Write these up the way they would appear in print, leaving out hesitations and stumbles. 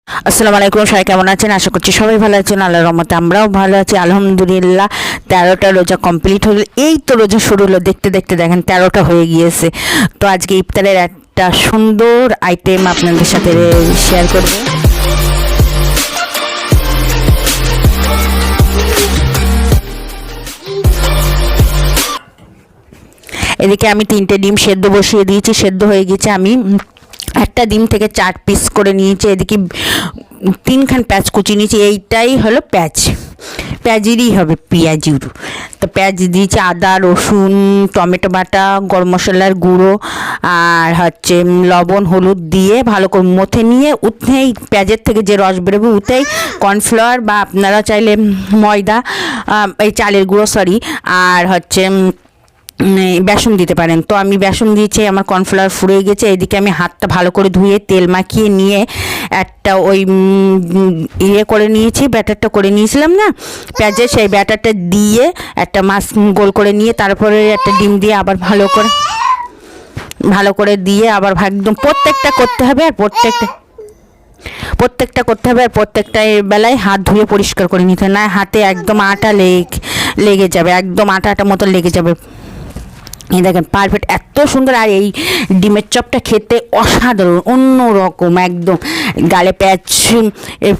আসসালামু আলাইকুম, সবাই কেমন আছেন? আশা করছি সবাই ভালো আছেন। আল্লাহর রহমতে আমরাও ভালো আছি আলহামদুলিল্লাহ। 13টা রোজা কমপ্লিট হলো, এই তো রোজা শুরু হলো, দেখতে দেখতে দেখেন 13টা হয়ে গিয়েছে। তো আজকে ইফতারের একটা সুন্দর আইটেম আপনাদের সাথে শেয়ার করব। এদিকে আমি 3টে ডিম সেদ্ধ বসিয়ে দিয়েছি, সেদ্ধ হয়ে গেছে। আমি একটা ডিম থেকে 4 পিস করে নিয়েছি। এদিকে 3খান পেঁয়াজ কুচি নিয়েছি, এইটাই হলো পেঁয়াজেরই হবে, পেঁয়াজুর। তো পেঁয়াজ দিয়েছি, আদা রসুন টমেটো বাটা গরম মশলার গুঁড়ো আর হচ্ছে লবণ হলুদ দিয়ে ভালো করে মথে নিয়ে উঠেই পেঁয়াজের থেকে যে রস বেরোবে উঠেই কর্নফ্লাওয়ার বা আপনারা চাইলে ময়দা, এই চালের গুঁড়ো আর হচ্ছে বেসন দিতে পারেন। তো আমি বেসন দিয়েছি, আমার কর্নফ্লাওয়ার ফুরিয়ে গেছে। এদিকে আমি হাতটা ভালো করে ধুয়ে তেল মাখিয়ে নিয়ে একটা ওই করে নিয়েছি, ব্যাটারটা করে নিয়েছিলাম না পেঁয়াজের, সেই ব্যাটারটা দিয়ে একটা মাছ গোল করে নিয়ে তারপরে একটা ডিম দিয়ে আবার ভালো করে দিয়ে আবার একদম প্রত্যেকটা করতে হবে। আর প্রত্যেকটা করতে হবে, আর প্রত্যেকটা বেলায় হাত ধুয়ে পরিষ্কার করে নিতে হয়, না হাতে একদম আটা লেগে যাবে, একদম আটা মতো লেগে যাবে। এই দেখেন পারফেক্ট, এত সুন্দর। আর এই ডিমের চপটা খেতে অসাধারণ, অন্য রকম একদম। গালে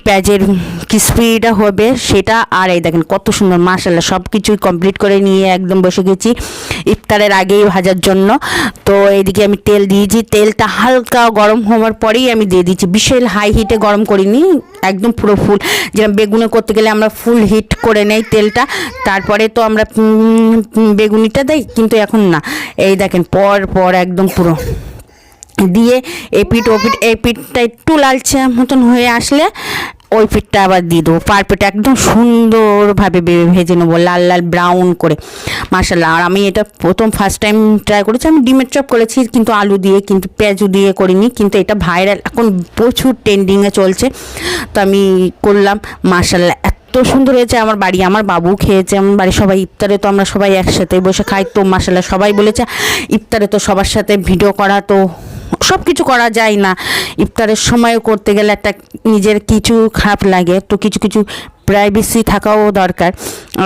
পেঁয়াজের ক্রিসপিটা হবে সেটা। আর এই দেখেন কত সুন্দর, মাশাআল্লাহ। সব কিছুই কমপ্লিট করে নিয়ে একদম বসে গেছি ইফতারের আগেই ভাজার জন্য। তো এইদিকে আমি তেল দিয়েছি, তেলটা হালকা গরম হওয়ার পরেই আমি দিয়ে দিচ্ছি। বিশাল হাই হিটে গরম করিনি, একদম পুরো ফুল, যেরকম বেগুনি করতে গেলে আমরা ফুল হিট করে নেই তেলটা, তারপরে তো আমরা বেগুনিটা দেই, কিন্তু এখন না। এই দেখেন পর একদম পুরো দিয়ে এপিট পিঠটা একটু লালচে মতন হয়ে আসলে ওই পিঠটা আবার দিয়ে দেবো। পারফেক্ট একদম সুন্দরভাবে ভেজে নেবো, লাল লাল ব্রাউন করে, মাশাআল্লাহ। আর আমি এটা ফার্স্ট টাইম ট্রাই করেছি। আমি ডিমের চপ করেছি কিন্তু আলু দিয়ে, কিন্তু পেঁয়াজু দিয়ে করিনি, কিন্তু এটা ভাইরাল, এখন প্রচুর ট্রেন্ডিংয়ে চলছে। তো আমি করলাম, মাশাআল্লাহ এত সুন্দর হয়েছে। আমার বাবু খেয়েছে, আমার বাড়ি সবাই। ইফতারে তো আমরা সবাই একসাথে বসে খাই, তো মাশাআল্লাহ সবাই বলেছে ইফতারে তো সবার সাথে ভিডিও করা তো সব কিছু করা যায় না, ইফতারের সময়ও করতে গেলে একটা নিজের কিছু খারাপ লাগে, তো কিছু প্রাইভেসি থাকাও দরকার।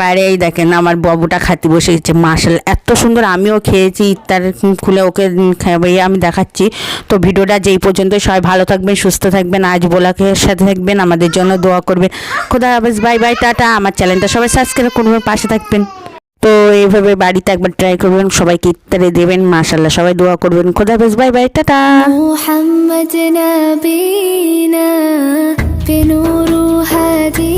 আর এই দেখেন আমার বাবুটা খাতে বসে গেছে, মাশাআল্লাহ এত সুন্দর। আমিও খেয়েছি, ইফতার খুলে ওকে খাইয়ে আমি দেখাচ্ছি। তো ভিডিওটা যেই পর্যন্ত, সবাই ভালো থাকবেন, সুস্থ থাকবেন, আজ বোলাকে সাথে থাকবেন, আমাদের জন্য দোয়া করবেন। খোদা হাফেজ, বাই বাই, টাটা। আমার চ্যানেলটা সবাই সাবস্ক্রাইব করবেন, পাশে থাকবেন। তো এইভাবে বাড়িতে একবার ট্রাই করবেন, সবাইকে ইফতারে দেবেন, মাশাআল্লাহ সবাই দোয়া করবেন। খোদা হাফেজ, বাই বাই, টাটা। মুহাম্মদ নবীনা বিনুরু হাদি